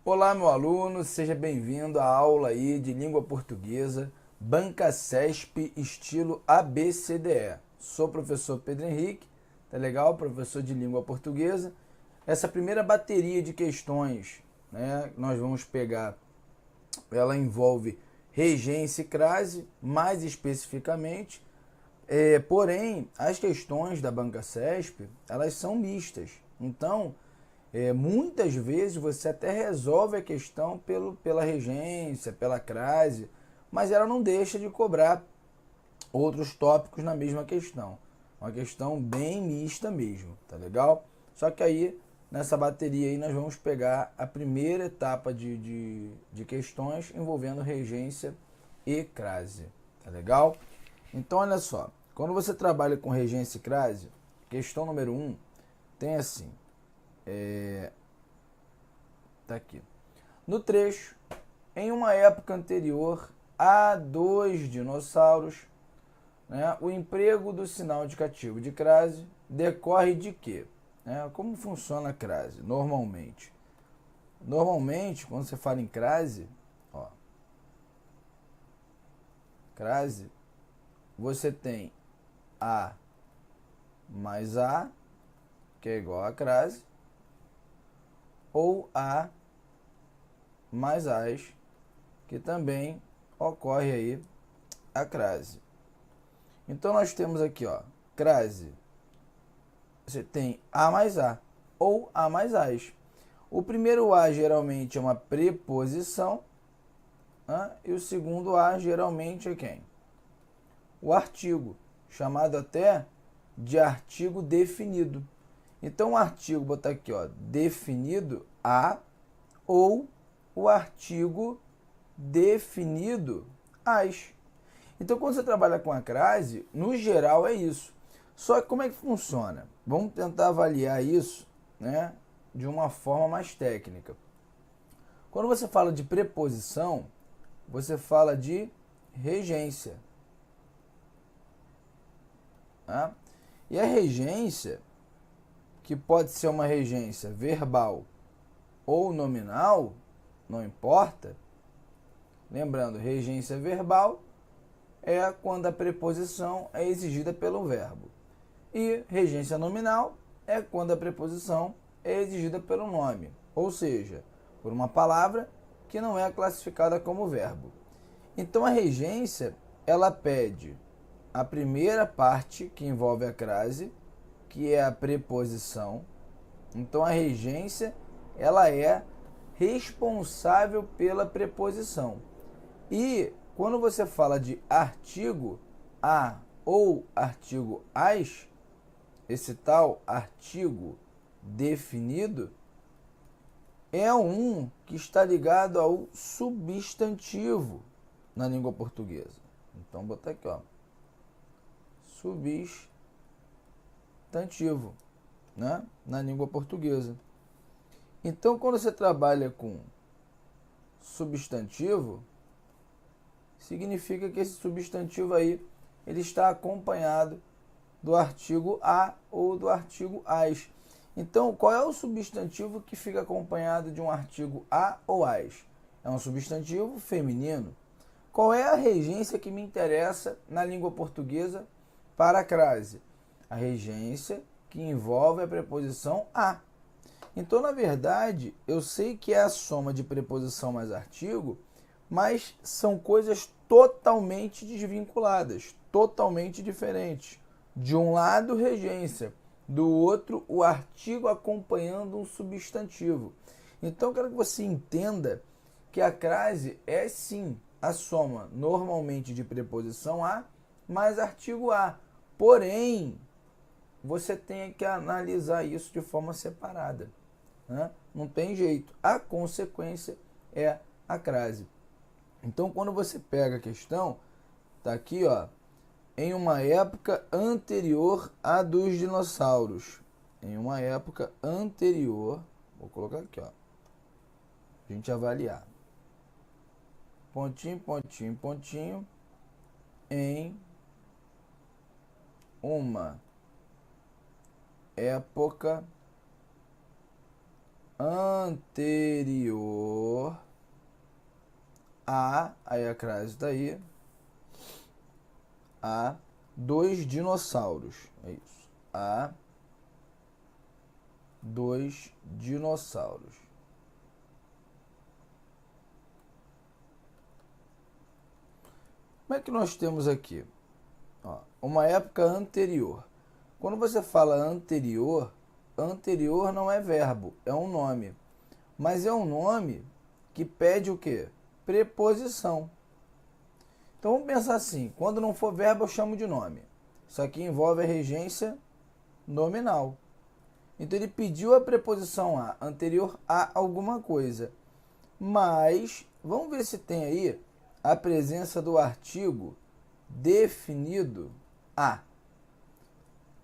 Olá, meu aluno, seja bem-vindo à aula aí de língua portuguesa, Banca CESP, estilo ABCDE. Sou o professor Pedro Henrique, tá legal? Professor de língua portuguesa. Essa primeira bateria de questões, né, nós vamos pegar, ela envolve regência e crase, mais especificamente, porém, as questões da Banca CESP, elas são mistas. Então, muitas vezes você até resolve a questão pela regência, pela crase, mas ela não deixa de cobrar outros tópicos na mesma questão. Uma questão bem mista mesmo, tá legal? Só que aí, nessa bateria aí, nós vamos pegar a primeira etapa de questões envolvendo regência e crase, tá legal? Então, olha só, quando você trabalha com regência e crase, questão número 1, tem assim, tá aqui. No trecho, em uma época anterior a dois dinossauros, né, o emprego do sinal indicativo de crase decorre de quê? Como funciona a crase normalmente? Normalmente, quando você fala em crase, ó, crase, você tem A mais A, que é igual a crase, ou A mais As, que também ocorre aí a crase. Então nós temos aqui, ó, crase, você tem A mais A ou A mais As. O primeiro A geralmente é uma preposição, né? E o segundo A geralmente é quem? O artigo, chamado até de artigo definido. Então o artigo, botar aqui, ó, definido A, ou o artigo definido as. Então, quando você trabalha com a crase, no geral é isso. Só que como é que funciona? Vamos tentar avaliar isso, né, de uma forma mais técnica. Quando você fala de preposição, você fala de regência. Tá? E a regência, que pode ser uma regência verbal ou nominal, não importa. Lembrando, regência verbal é quando a preposição é exigida pelo verbo. E regência nominal é quando a preposição é exigida pelo nome, ou seja, por uma palavra que não é classificada como verbo. Então a regência, ela pede a primeira parte que envolve a crase, que é a preposição. Então a regência, ela é responsável pela preposição. E quando você fala de artigo a ou artigo as, esse tal artigo definido é um que está ligado ao substantivo na língua portuguesa. Então, vou botar aqui, ó, substantivo, né, na língua portuguesa. Então, quando você trabalha com substantivo, significa que esse substantivo aí, ele está acompanhado do artigo a ou do artigo as. Então, qual é o substantivo que fica acompanhado de um artigo a ou as? É um substantivo feminino. Qual é a regência que me interessa na língua portuguesa para a crase? A regência que envolve a preposição a. Então, na verdade, eu sei que é a soma de preposição mais artigo, mas são coisas totalmente desvinculadas, totalmente diferentes. De um lado, regência, do outro, o artigo acompanhando um substantivo. Então, eu quero que você entenda que a crase é, sim, a soma normalmente de preposição a mais artigo a. Porém, você tem que analisar isso de forma separada, né? Não tem jeito. A consequência é a crase. Então, quando você pega a questão, tá aqui, ó, em uma época anterior à dos dinossauros. Em uma época anterior, vou colocar aqui, ó, a gente avaliar. Pontinho, pontinho, pontinho, em uma época anterior aí a crase está aí, a dois dinossauros. É isso. A dois dinossauros. Como é que nós temos aqui? Ó, uma época anterior. Quando você fala anterior, anterior não é verbo, é um nome. Mas é um nome que pede o quê? Preposição. Então vamos pensar assim, quando não for verbo eu chamo de nome. Isso aqui envolve a regência nominal. Então ele pediu a preposição a, anterior a alguma coisa. Mas, vamos ver se tem aí a presença do artigo definido a.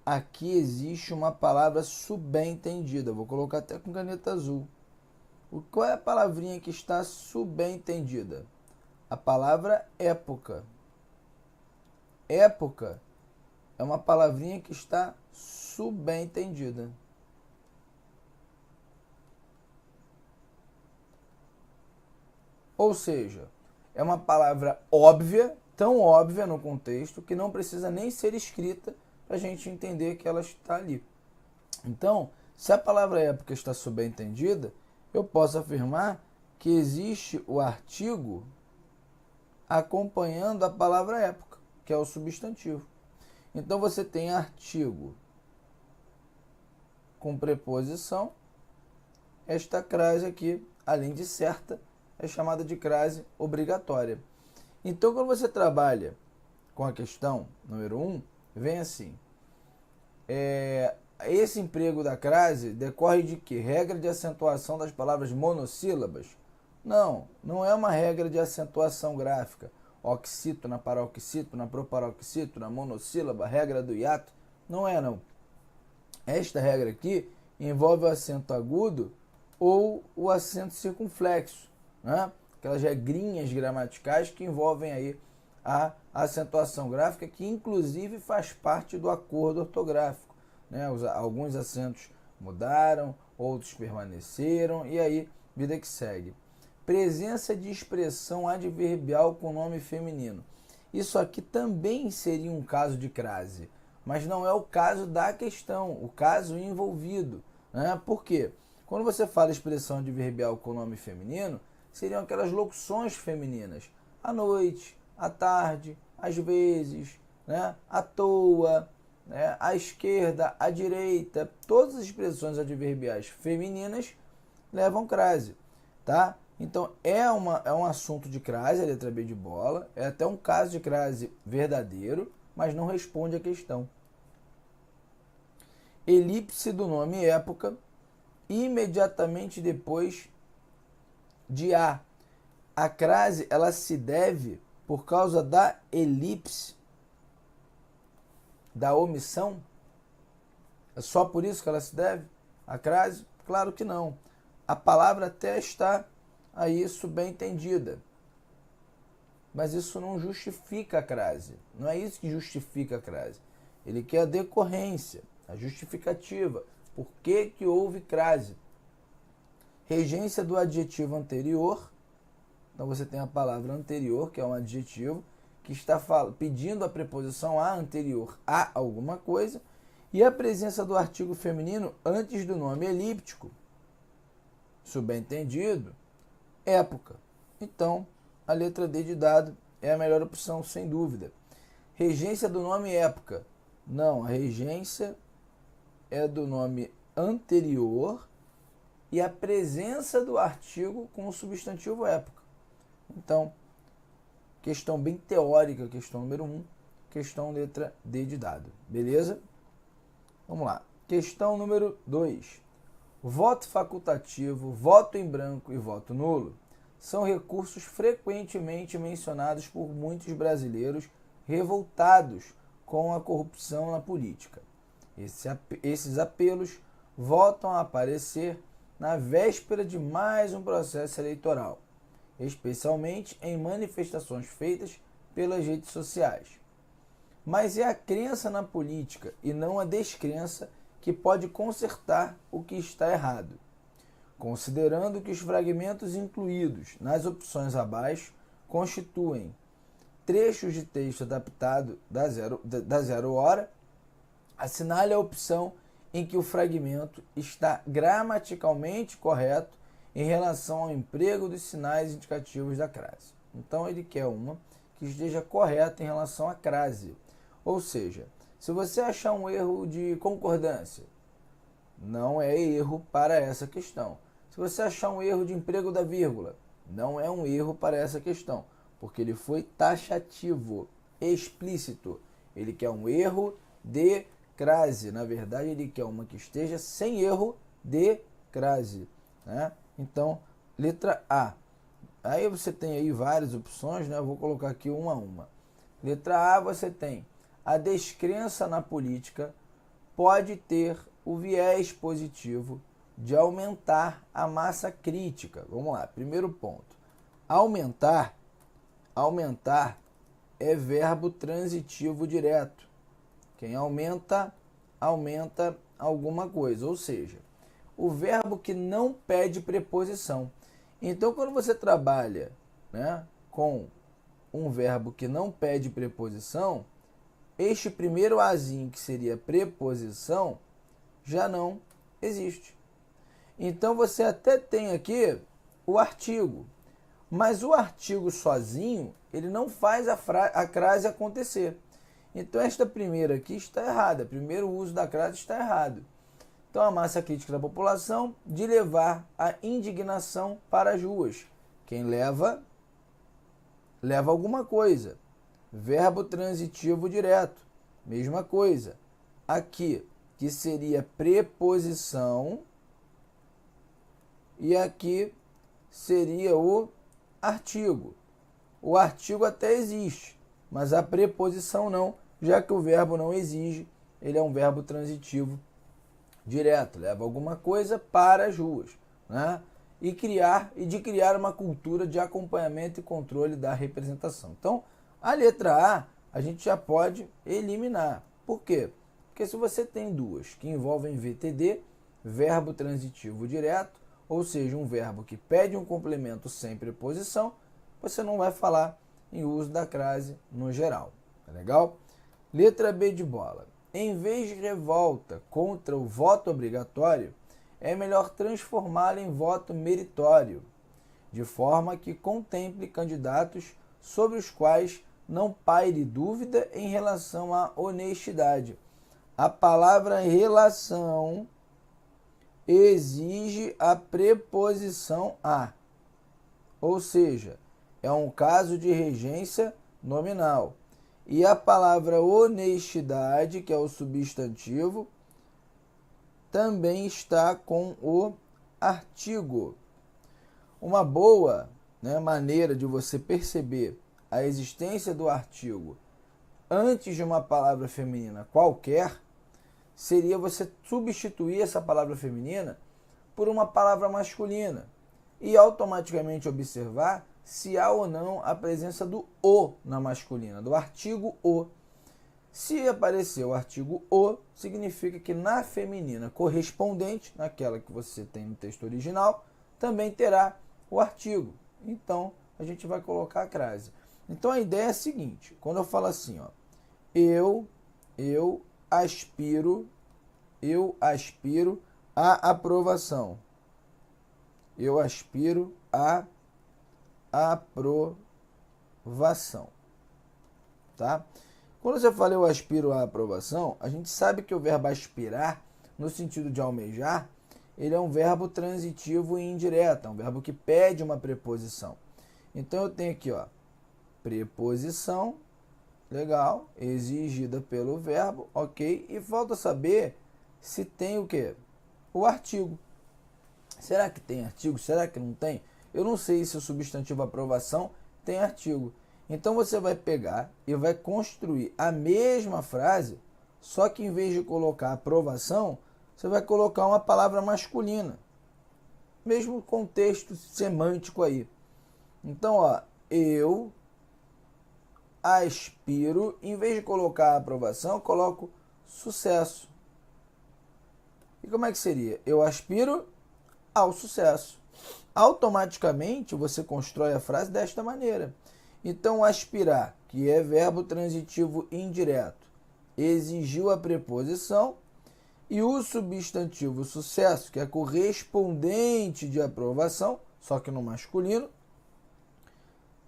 Aqui existe uma palavra subentendida. Vou colocar até com caneta azul. Qual é a palavrinha que está subentendida? A palavra época. Época é uma palavrinha que está subentendida. Ou seja, é uma palavra óbvia, tão óbvia no contexto, que não precisa nem ser escrita para a gente entender que ela está ali. Então, se a palavra época está subentendida, eu posso afirmar que existe o artigo acompanhando a palavra época, que é o substantivo. Então, você tem artigo com preposição. Esta crase aqui, além de certa, é chamada de crase obrigatória. Então, quando você trabalha com a questão número 1, vem assim. Esse emprego da crase decorre de quê? Regra de acentuação das palavras monossílabas? Não, não é uma regra de acentuação gráfica. Oxítona, paroxítona, proparoxítona, monossílaba, regra do hiato. Não é, não. Esta regra aqui envolve o acento agudo ou o acento circunflexo, né? Aquelas regrinhas gramaticais que envolvem aí a acentuação gráfica, que inclusive faz parte do acordo ortográfico, né? Alguns acentos mudaram, outros permaneceram, e aí, vida que segue. Presença de expressão adverbial com nome feminino. Isso aqui também seria um caso de crase, mas não é o caso da questão, o caso envolvido, né? Por quê? Quando você fala expressão adverbial com nome feminino, seriam aquelas locuções femininas. À noite, à tarde, às vezes, né? À toa, né? À esquerda, à direita. Todas as expressões adverbiais femininas levam crase, tá? Então, é um assunto de crase, a letra B de bola. É até um caso de crase verdadeiro, mas não responde à questão. Elipse do nome época, imediatamente depois de a. A crase, ela se deve por causa da elipse, da omissão. É só por isso que ela se deve? A crase? Claro que não. A palavra até está aí subentendida, mas isso não justifica a crase. Não é isso que justifica a crase. Ele quer a decorrência, a justificativa. Por que houve crase? Regência do adjetivo anterior. Então você tem a palavra anterior, que é um adjetivo, que está pedindo a preposição a anterior a alguma coisa, e a presença do artigo feminino antes do nome elíptico, subentendido, época. Então, a letra D de dado é a melhor opção, sem dúvida. Regência do nome época. Não, a regência é do nome anterior e a presença do artigo com o substantivo época. Então, questão bem teórica, questão número 1, questão letra D de dado. Beleza? Vamos lá. Questão número 2. Voto facultativo, voto em branco e voto nulo são recursos frequentemente mencionados por muitos brasileiros revoltados com a corrupção na política. Esses apelos voltam a aparecer na véspera de mais um processo eleitoral, especialmente em manifestações feitas pelas redes sociais. mas é a crença na política e não a descrença que pode consertar o que está errado. Considerando que os fragmentos incluídos nas opções abaixo constituem trechos de texto adaptado da zero hora, assinale a opção em que o fragmento está gramaticalmente correto em relação ao emprego dos sinais indicativos da crase. Então ele quer uma que esteja correta em relação à crase. Ou seja, se você achar um erro de concordância, não é erro para essa questão. Se você achar um erro de emprego da vírgula, não é um erro para essa questão, porque ele foi taxativo, explícito. Ele quer um erro de crase. Na verdade, ele quer uma que esteja sem erro de crase, né? Então, letra A. Aí você tem aí várias opções, né? Eu vou colocar aqui uma a uma. Letra A, você tem: a descrença na política pode ter o viés positivo de aumentar a massa crítica. Vamos lá, primeiro ponto. Aumentar é verbo transitivo direto. Quem aumenta, aumenta alguma coisa, ou seja, o verbo que não pede preposição. Então, quando você trabalha, né, com um verbo que não pede preposição, este primeiro azinho, que seria preposição, já não existe. Então, você até tem aqui o artigo, mas o artigo sozinho, ele não faz a crase acontecer. Então, esta primeira aqui está errada. Primeiro, o uso da crase está errado. Então, a massa crítica da população de levar a indignação para as ruas. Quem leva, leva alguma coisa. Verbo transitivo direto, mesma coisa. Aqui, que seria preposição, e aqui seria o artigo. O artigo até existe, mas a preposição não, já que o verbo não exige, ele é um verbo transitivo direto, leva alguma coisa para as ruas, né? E de criar uma cultura de acompanhamento e controle da representação. Então, a letra a gente já pode eliminar. Por quê? Porque se você tem duas que envolvem VTD, verbo transitivo direto, ou seja, um verbo que pede um complemento sem preposição, você não vai falar em uso da crase no geral. Tá legal? Letra B de bola. Em vez de revolta contra o voto obrigatório, é melhor transformá-lo em voto meritório, de forma que contemple candidatos sobre os quais não paire dúvida em relação à honestidade. A palavra relação exige a preposição a, ou seja, é um caso de regência nominal. E a palavra honestidade, que é o substantivo, também está com o artigo. Uma boa, né, maneira de você perceber a existência do artigo antes de uma palavra feminina qualquer seria você substituir essa palavra feminina por uma palavra masculina e automaticamente observar se há ou não a presença do o na masculina, do artigo o. Se aparecer o artigo o, significa que na feminina correspondente, naquela que você tem no texto original, também terá o artigo. Então, a gente vai colocar a crase. Então, a ideia é a seguinte, quando eu falo assim, ó, eu aspiro à aprovação. Eu aspiro à aprovação, tá? Quando você fala eu aspiro à aprovação, a gente sabe que o verbo aspirar, no sentido de almejar, ele é um verbo transitivo e indireto, é um verbo que pede uma preposição. Então eu tenho aqui, ó, preposição, legal, exigida pelo verbo, ok, e falta saber se tem o quê? O artigo. Será que tem artigo? Será que não tem? Eu não sei se o substantivo aprovação tem artigo. Então você vai pegar e vai construir a mesma frase, só que em vez de colocar aprovação, você vai colocar uma palavra masculina. Mesmo contexto semântico aí. Então, ó, eu aspiro, em vez de colocar aprovação, eu coloco sucesso. E como é que seria? Eu aspiro ao sucesso. Automaticamente você constrói a frase desta maneira. Então, aspirar, que é verbo transitivo indireto, exigiu a preposição, e o substantivo sucesso, que é correspondente de aprovação, só que no masculino,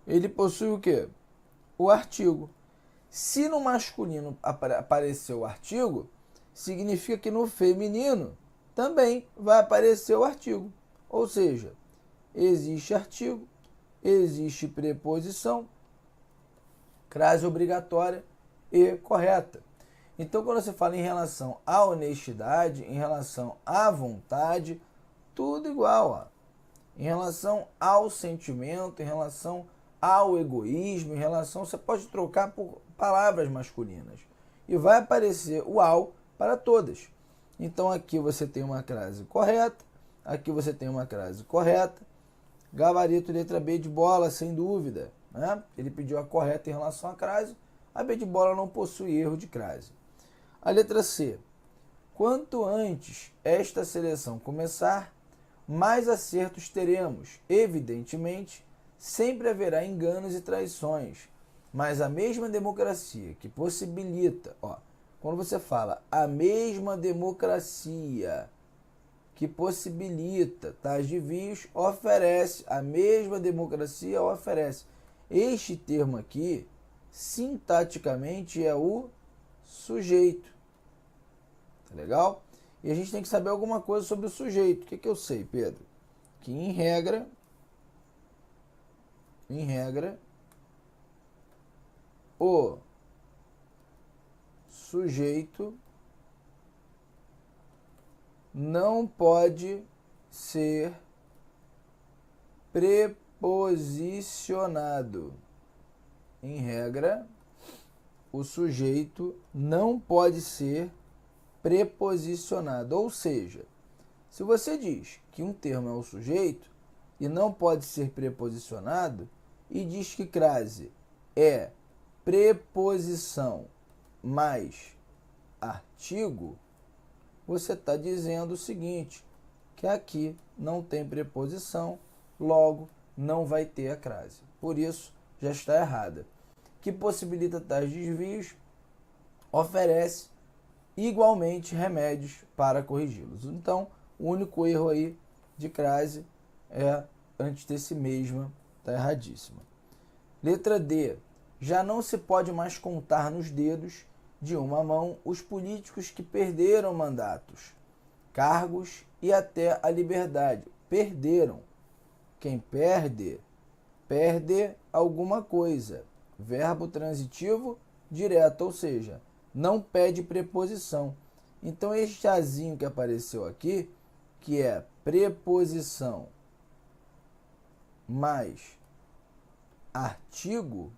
ele possui o quê? O artigo. Se no masculino aparecer o artigo, significa que no feminino também vai aparecer o artigo. Ou seja, existe artigo, existe preposição, crase obrigatória e correta. Então, quando você fala em relação à honestidade, em relação à vontade, tudo igual. Ó. Em relação ao sentimento, em relação ao egoísmo, em relação... Você pode trocar por palavras masculinas. E vai aparecer o ao para todas. Então, aqui você tem uma crase correta, aqui você tem uma crase correta. Gabarito letra B de bola, sem dúvida. Né? Ele pediu a correta em relação à crase. A B de bola não possui erro de crase. A letra C. Quanto antes esta seleção começar, mais acertos teremos. Evidentemente, sempre haverá enganos e traições, mas a mesma democracia que possibilita, quando você fala a mesma democracia que possibilita tais desvios, oferece, a mesma democracia oferece. Este termo aqui, sintaticamente, é o sujeito. Tá legal? E a gente tem que saber alguma coisa sobre o sujeito. O que eu sei, Pedro? Que em regra, o sujeito não pode ser preposicionado. Em regra, o sujeito não pode ser preposicionado. Ou seja, se você diz que um termo é o sujeito e não pode ser preposicionado, e diz que crase é preposição mais artigo, você está dizendo o seguinte, que aqui não tem preposição, logo não vai ter a crase. Por isso, já está errada. Que possibilita tais desvios, oferece igualmente remédios para corrigi-los. Então, o único erro aí de crase é antes desse mesma, está erradíssima. Letra D. Já não se pode mais contar nos dedos de uma mão os políticos que perderam mandatos, cargos e até a liberdade. Perderam. Quem perde, perde alguma coisa. Verbo transitivo direto, ou seja, não pede preposição. Então, este azinho que apareceu aqui, que é preposição mais artigo,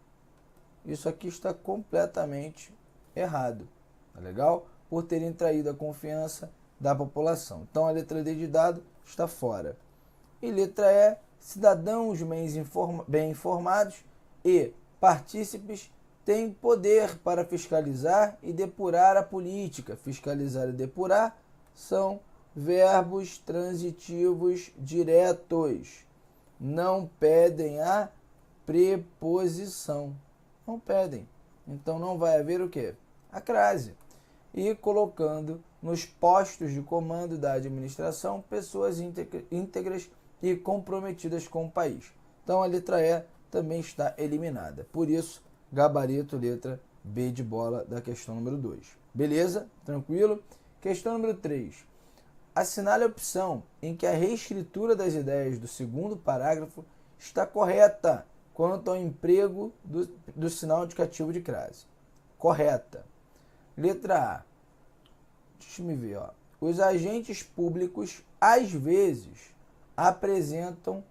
isso aqui está completamente errado, tá legal? Por terem traído a confiança da população. Então, a letra D de dado está fora. E letra E, cidadãos bem informados e partícipes têm poder para fiscalizar e depurar a política. Fiscalizar e depurar são verbos transitivos diretos. Não pedem a preposição. Não pedem. Então não vai haver o quê? A crase. E colocando nos postos de comando da administração pessoas íntegras e comprometidas com o país. Então a letra E também está eliminada. Por isso, gabarito letra B de bola da questão número 2. Beleza? Tranquilo? Questão número 3. Assinale a opção em que a reescritura das ideias do segundo parágrafo está correta quanto ao emprego do sinal indicativo de crase. Correta. Letra A. Deixa eu me ver. Os agentes públicos, às vezes, aparentam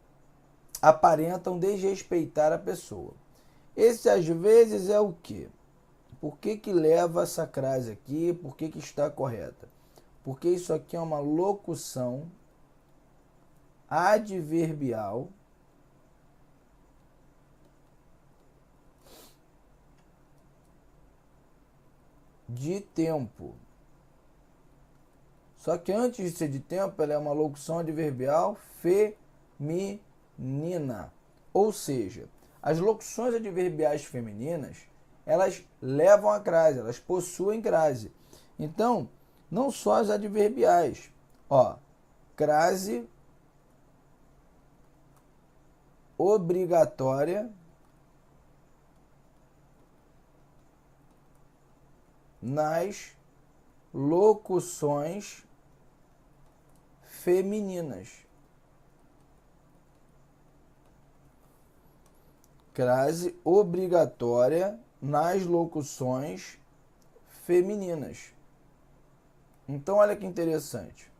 desrespeitar a pessoa. Esse, às vezes, é o quê? Por que leva essa crase aqui? Por que está correta? Porque isso aqui é uma locução adverbial de tempo. Só que antes de ser de tempo, ela é uma locução adverbial feminina. Ou seja, as locuções adverbiais femininas, elas levam a crase, elas possuem crase. Então, não só as adverbiais. Ó, crase obrigatória nas locuções femininas. Crase obrigatória nas locuções femininas. Então, olha que interessante.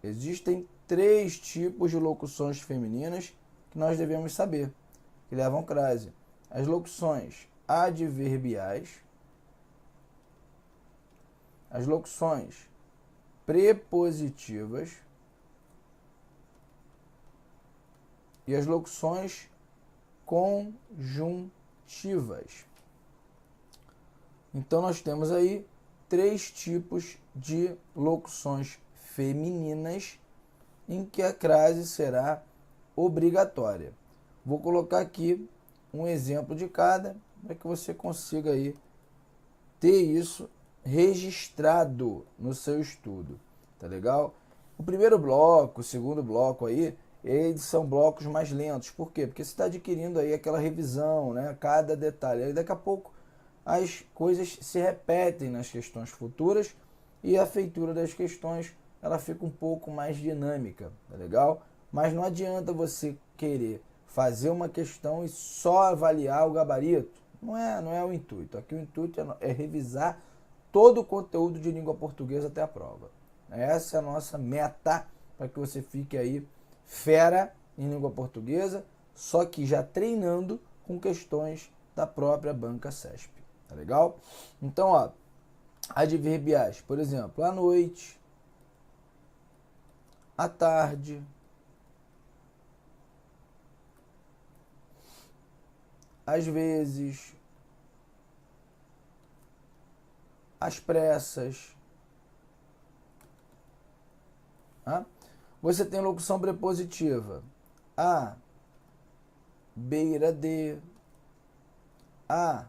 Existem 3 tipos de locuções femininas que nós devemos saber, que levam crase. As locuções adverbiais, as locuções prepositivas e as locuções conjuntivas. Então, nós temos aí 3 tipos de locuções femininas em que a crase será obrigatória. Vou colocar aqui um exemplo de cada para que você consiga aí ter isso registrado no seu estudo. Tá legal? O primeiro bloco, o segundo bloco aí, eles são blocos mais lentos. Por quê? Porque você está adquirindo aí aquela revisão, né? Cada detalhe. Aí daqui a pouco as coisas se repetem nas questões futuras e a feitura das questões ela fica um pouco mais dinâmica, tá legal? Mas não adianta você querer fazer uma questão e só avaliar o gabarito. Não é o intuito. Aqui o intuito é revisar todo o conteúdo de língua portuguesa até a prova. Essa é a nossa meta para que você fique aí fera em língua portuguesa, só que já treinando com questões da própria banca CESP. Tá legal? Então, ó, adverbiais, por exemplo, à noite, à tarde, às vezes, às pressas. Tá? Você tem locução prepositiva. À beira de, à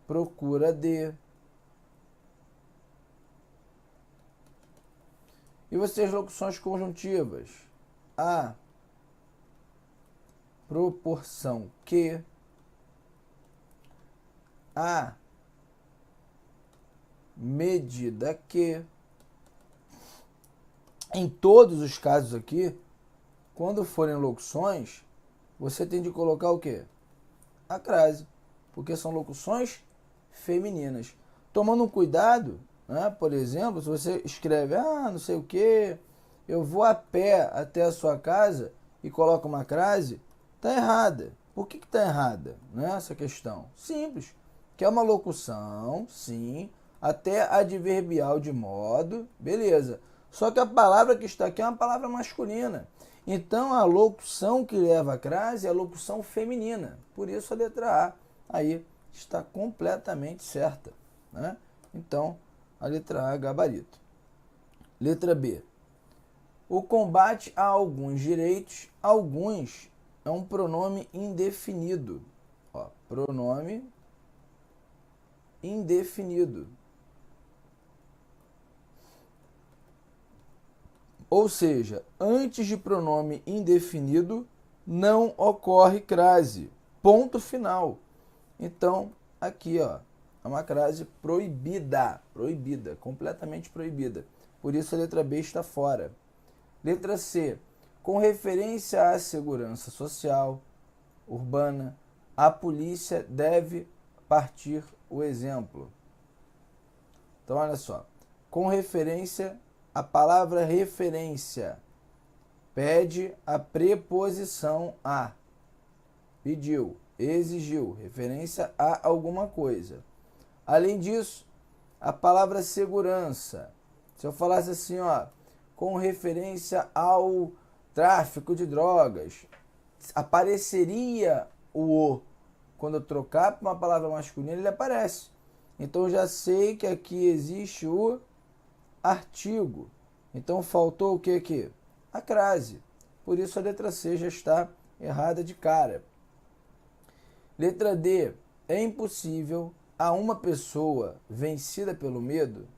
procura de. E você tem as locuções conjuntivas. À proporção que, à medida que. Em todos os casos aqui, quando forem locuções, você tem de colocar o quê? A crase, porque são locuções femininas. Tomando um cuidado, né? Por exemplo, se você escreve, não sei o que, eu vou a pé até a sua casa e coloca uma crase, está errada. Por que está errada, né, essa questão? Simples, que é uma locução, sim, até adverbial de modo, beleza. Só que a palavra que está aqui é uma palavra masculina. Então, a locução que leva a crase é a locução feminina. Por isso, a letra A aí está completamente certa, né? Então, a letra A é gabarito. Letra B. O combate a alguns direitos, alguns é um pronome indefinido. Ó, pronome indefinido. Ou seja, antes de pronome indefinido, não ocorre crase. Ponto final. Então, aqui, ó, é uma crase proibida. Proibida, completamente proibida. Por isso a letra B está fora. Letra C. Com referência à segurança social urbana, a polícia deve partir o exemplo. Então, olha só. Com referência, a palavra referência pede a preposição a. Pediu, exigiu, referência a alguma coisa. Além disso, a palavra segurança. Se eu falasse assim, ó, com referência ao tráfico de drogas, apareceria o. quando eu trocar para uma palavra masculina, ele aparece. Então, eu já sei que aqui existe o artigo. Então, faltou o que aqui? A crase. Por isso, a letra C já está errada de cara. Letra D. É impossível a uma pessoa vencida pelo medo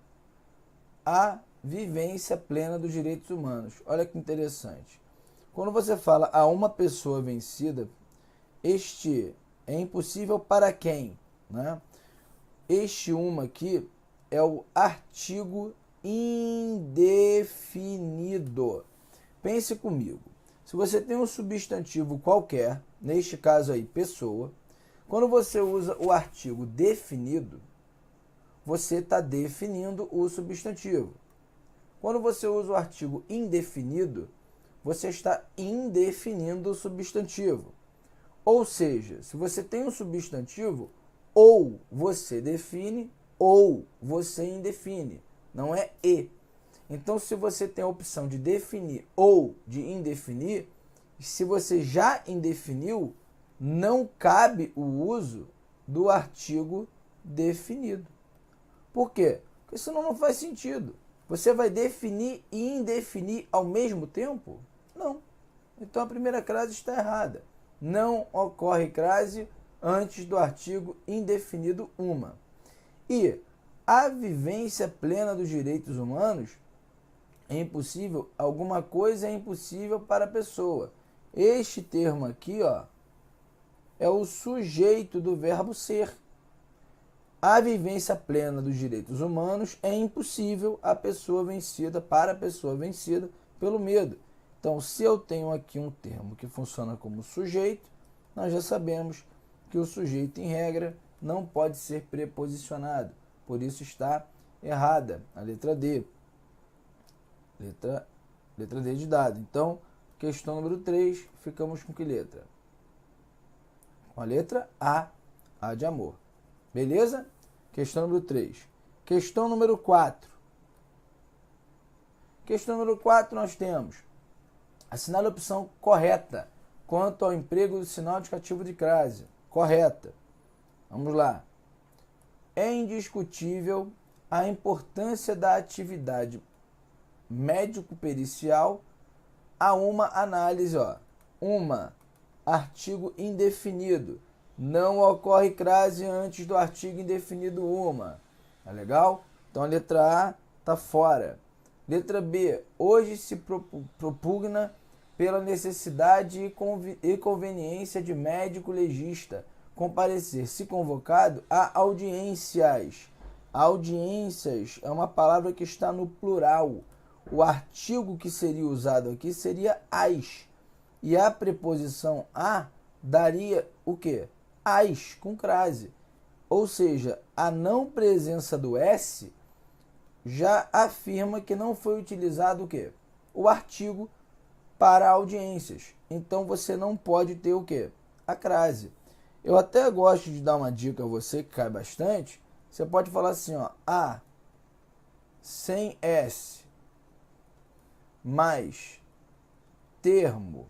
a vivência plena dos direitos humanos. Olha que interessante. Quando você fala a uma pessoa vencida, este é impossível para quem? Né? Este uma aqui é o artigo indefinido. Pense comigo. Se você tem um substantivo qualquer, neste caso aí, pessoa, quando você usa o artigo definido, você está definindo o substantivo. Quando você usa o artigo indefinido, você está indefinindo o substantivo. Ou seja, se você tem um substantivo, ou você define, ou você indefine. Não é e. Então, se você tem a opção de definir ou de indefinir, se você já indefiniu, não cabe o uso do artigo definido. Por quê? Porque senão não faz sentido. Você vai definir e indefinir ao mesmo tempo? Não. Então a primeira crase está errada. Não ocorre crase antes do artigo indefinido uma. E a vivência plena dos direitos humanos é impossível, alguma coisa é impossível para a pessoa. Este termo aqui, ó, é o sujeito do verbo ser. A vivência plena dos direitos humanos é impossível para a pessoa vencida pelo medo. Então, se eu tenho aqui um termo que funciona como sujeito, nós já sabemos que o sujeito, em regra, não pode ser preposicionado. Por isso está errada a letra D. Letra D de dado. Então, questão número 3, ficamos com que letra? Com a letra A de amor. Beleza? Questão número 3. Questão número 4. Questão número 4 nós temos: assinale a opção correta quanto ao emprego do sinal indicativo de crase. Correta. Vamos lá. É indiscutível a importância da atividade médico-pericial a uma análise, ó. Artigo indefinido. Não ocorre crase antes do artigo indefinido uma. Tá legal? Então a letra A tá fora. Letra B. Hoje se propugna pela necessidade e conveniência de médico legista comparecer, se convocado, a audiências. Audiências é uma palavra que está no plural. O artigo que seria usado aqui seria as. E a preposição a daria o quê? As, com crase. Ou seja, a não presença do S já afirma que não foi utilizado o quê? O artigo para audiências. Então você não pode ter o quê? A crase. Eu até gosto de dar uma dica a você que cai bastante. Você pode falar assim, ó, A sem S mais termo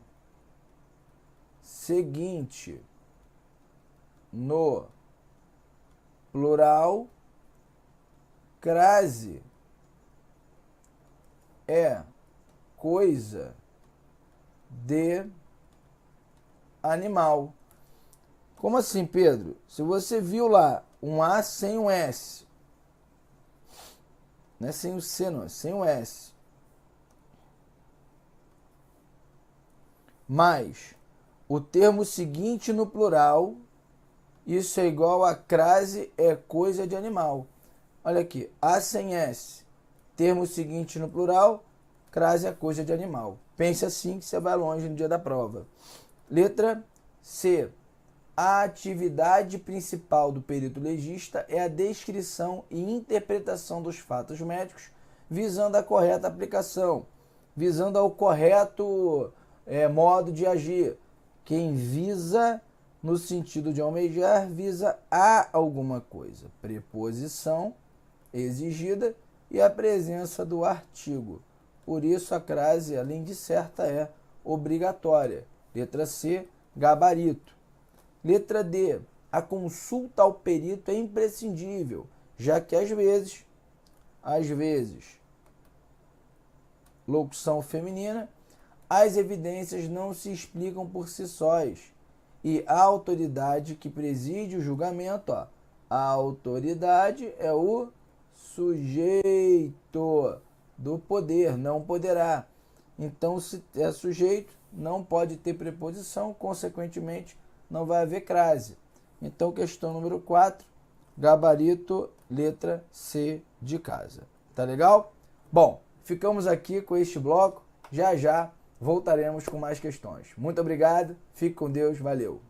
seguinte no plural, crase é coisa de animal. Como assim, Pedro? Se você viu lá um A sem um S, não é sem o C, não, é sem o S, mais o termo seguinte no plural, isso é igual a crase é coisa de animal. Olha aqui, A sem S, termo seguinte no plural, crase é coisa de animal. Pense assim que você vai longe no dia da prova. Letra C. A atividade principal do perito legista é a descrição e interpretação dos fatos médicos, visando a correta aplicação, visando ao correto modo de agir. Quem visa, no sentido de almejar, visa a alguma coisa. Preposição exigida e a presença do artigo. Por isso, a crase, além de certa, é obrigatória. Letra C, gabarito. Letra D. a consulta ao perito é imprescindível, já que às vezes, locução feminina, as evidências não se explicam por si sós e a autoridade que preside o julgamento, a autoridade é o sujeito do poder, não poderá. Então, se é sujeito, não pode ter preposição, consequentemente, não vai haver crase. Então, questão número 4, gabarito, letra C de casa. Tá legal? Bom, ficamos aqui com este bloco. Já já voltaremos com mais questões. Muito obrigado, fique com Deus, valeu!